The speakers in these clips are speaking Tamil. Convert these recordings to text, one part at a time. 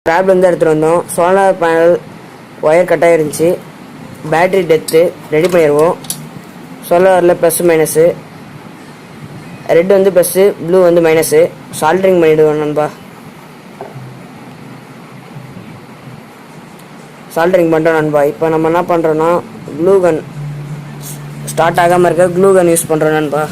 லேப்லேருந்து எடுத்துகிட்டு வந்தோம். சோலார் பேனல் ஒயர் கட்டாக இருந்துச்சு. பேட்ரி டெத்து ரெடி பண்ணிடுவோம். சோலாரில் ப்ளஸ் மைனஸு, ரெட் வந்து ப்ளஸ்ஸு, ப்ளூ வந்து மைனஸு. சால்ட்ரிங் பண்ணிவிடுவோம் நண்பா. சால்ட்ரிங் பண்ணுறோம் நண்பா. இப்போ நம்ம என்ன பண்ணுறோன்னா க்ளூ கன் ஸ்டார்ட் ஆகாமல் இருக்க க்ளூ கன் யூஸ் பண்ணுறோம் நண்பா.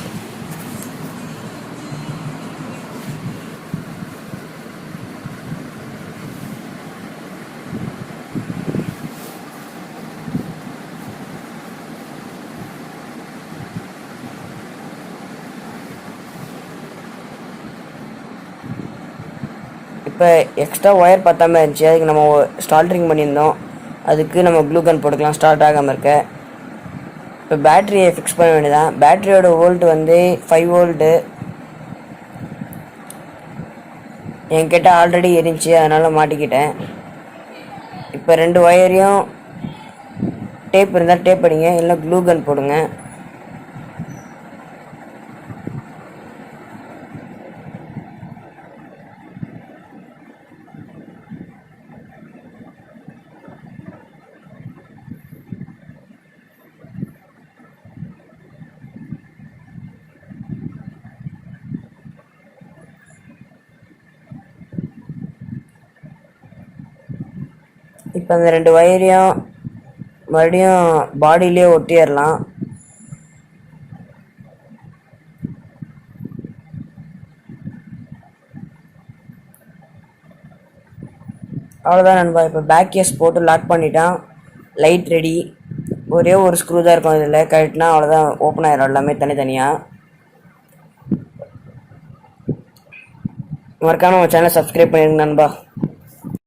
இப்போ எக்ஸ்ட்ரா ஒயர் பத்தாமல் இருந்துச்சு, அதுக்கு நம்ம சால்ட்ரிங் பண்ணியிருந்தோம். அதுக்கு நம்ம க்ளூ கன் போட்டுக்கலாம் ஸ்டார்ட் ஆகாமல் இருக்க. இப்போ பேட்டரியை ஃபிக்ஸ் பண்ண வேண்டியதான். பேட்டரியோட வோல்ட் வந்து 5 வோல்ட்டு. என்கிட்ட ஆல்ரெடி எரிஞ்சு, அதனால் மாட்டிக்கிட்டேன். இப்போ 2 ஒயரையும் டேப் இருந்தால் டேப் அடிங்க, இல்லை க்ளூ கன் போடுங்க. இப்போ அந்த 2 ஒயரையும் மறுபடியும் பாடியிலே ஒட்டிடலாம். அவ்வளோதான் நண்பா. இப்போ பேக் கேஸ் போட்டு லாக் பண்ணிட்டான். Light ready. ஒரே ஒரு ஸ்க்ரூ தான் இருக்கும் இதில், கரெக்ட்னா அவ்வளோதான், ஓப்பன் ஆயிடும் எல்லாமே தனித்தனியாக. மறக்காம நம்ம சேனலை சப்ஸ்கிரைப் பண்ணிடுங்க நண்பா.